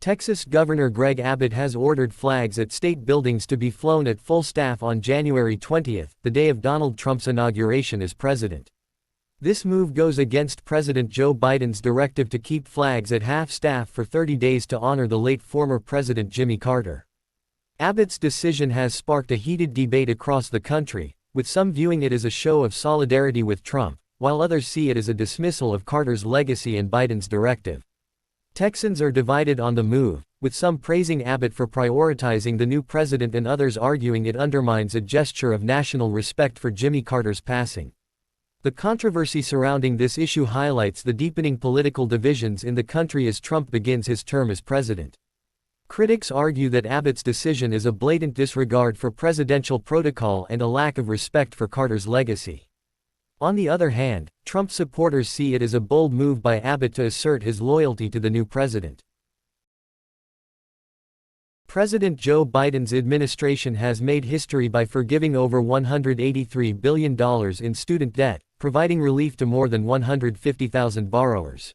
Texas Governor Greg Abbott has ordered flags at state buildings to be flown at full staff on January 20, the day of Donald Trump's inauguration as president. This move goes against President Joe Biden's directive to keep flags at half-staff for 30 days to honor the late former President Jimmy Carter. Abbott's decision has sparked a heated debate across the country, with some viewing it as a show of solidarity with Trump, while others see it as a dismissal of Carter's legacy and Biden's directive. Texans are divided on the move, with some praising Abbott for prioritizing the new president and others arguing it undermines a gesture of national respect for Jimmy Carter's passing. The controversy surrounding this issue highlights the deepening political divisions in the country as Trump begins his term as president. Critics argue that Abbott's decision is a blatant disregard for presidential protocol and a lack of respect for Carter's legacy. On the other hand, Trump supporters see it as a bold move by Abbott to assert his loyalty to the new president. President Joe Biden's administration has made history by forgiving over $183 billion in student debt, providing relief to more than 150,000 borrowers.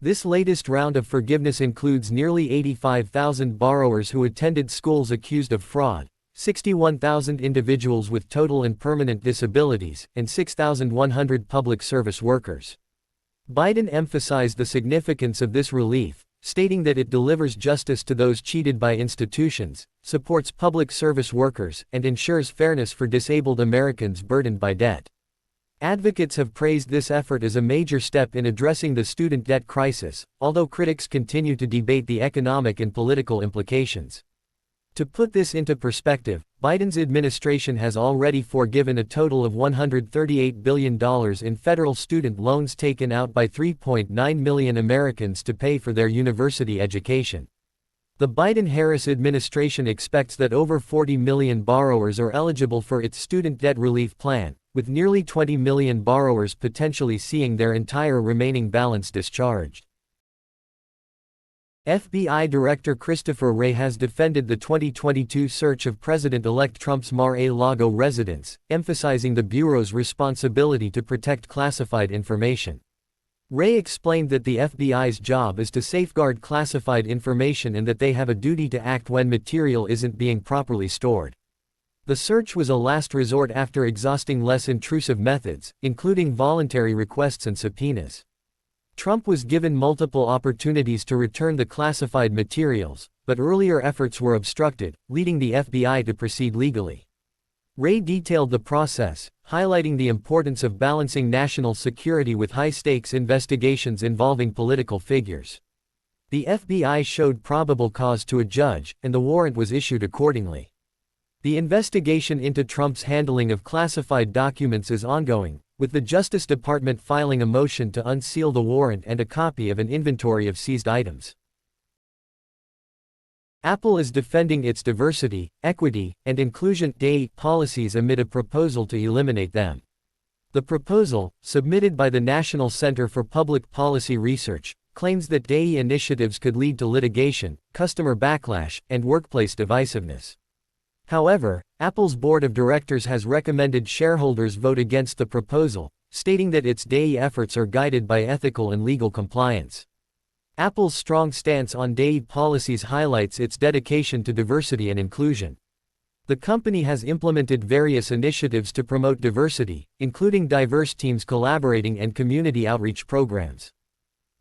This latest round of forgiveness includes nearly 85,000 borrowers who attended schools accused of fraud, 61,000 individuals with total and permanent disabilities, and 6,100 public service workers. Biden emphasized the significance of this relief, stating that it delivers justice to those cheated by institutions, supports public service workers, and ensures fairness for disabled Americans burdened by debt. Advocates have praised this effort as a major step in addressing the student debt crisis, although critics continue to debate the economic and political implications. To put this into perspective, Biden's administration has already forgiven a total of $138 billion in federal student loans taken out by 3.9 million Americans to pay for their university education. The Biden-Harris administration expects that over 40 million borrowers are eligible for its student debt relief plan, with nearly 20 million borrowers potentially seeing their entire remaining balance discharged. FBI Director Christopher Wray has defended the 2022 search of President-elect Trump's Mar-a-Lago residence, emphasizing the Bureau's responsibility to protect classified information. Wray explained that the FBI's job is to safeguard classified information and that they have a duty to act when material isn't being properly stored. The search was a last resort after exhausting less intrusive methods, including voluntary requests and subpoenas. Trump was given multiple opportunities to return the classified materials, but earlier efforts were obstructed, leading the FBI to proceed legally. Wray detailed the process, highlighting the importance of balancing national security with high-stakes investigations involving political figures. The FBI showed probable cause to a judge, and the warrant was issued accordingly. The investigation into Trump's handling of classified documents is ongoing, with the Justice Department filing a motion to unseal the warrant and a copy of an inventory of seized items. Apple is defending its diversity, equity, and inclusion DEI policies amid a proposal to eliminate them. The proposal, submitted by the National Center for Public Policy Research, claims that DEI initiatives could lead to litigation, customer backlash, and workplace divisiveness. However, Apple's board of directors has recommended shareholders vote against the proposal, stating that its DEI efforts are guided by ethical and legal compliance. Apple's strong stance on DEI policies highlights its dedication to diversity and inclusion. The company has implemented various initiatives to promote diversity, including diverse teams collaborating and community outreach programs.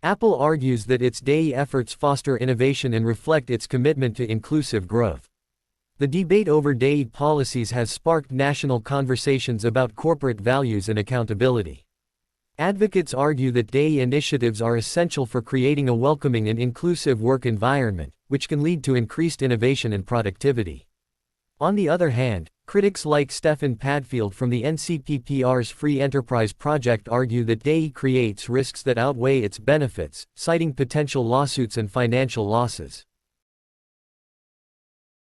Apple argues that its DEI efforts foster innovation and reflect its commitment to inclusive growth. The debate over DEI policies has sparked national conversations about corporate values and accountability. Advocates argue that DEI initiatives are essential for creating a welcoming and inclusive work environment, which can lead to increased innovation and productivity. On the other hand, critics like Stephen Padfield from the NCPPR's Free Enterprise Project argue that DEI creates risks that outweigh its benefits, citing potential lawsuits and financial losses.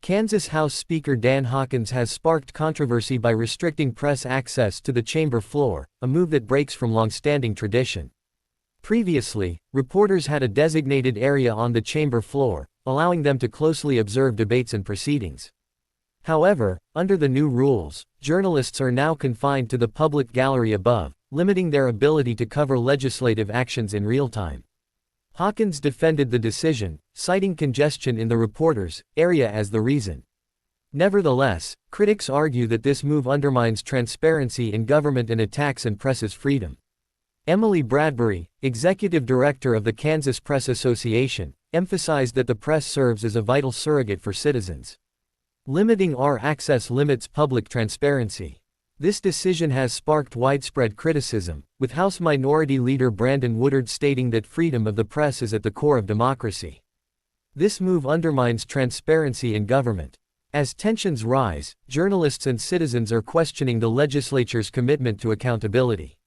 Kansas House Speaker Dan Hawkins has sparked controversy by restricting press access to the chamber floor, a move that breaks from long-standing tradition. Previously, reporters had a designated area on the chamber floor, allowing them to closely observe debates and proceedings. However, under the new rules, journalists are now confined to the public gallery above, limiting their ability to cover legislative actions in real time. Hawkins defended the decision, citing congestion in the reporters' area as the reason. Nevertheless, critics argue that this move undermines transparency in government and attacks on press's freedom. Emily Bradbury, executive director of the Kansas Press Association, emphasized that the press serves as a vital surrogate for citizens. Limiting our access limits public transparency. This decision has sparked widespread criticism, with House Minority Leader Brandon Woodard stating that freedom of the press is at the core of democracy. This move undermines transparency in government. As tensions rise, journalists and citizens are questioning the legislature's commitment to accountability.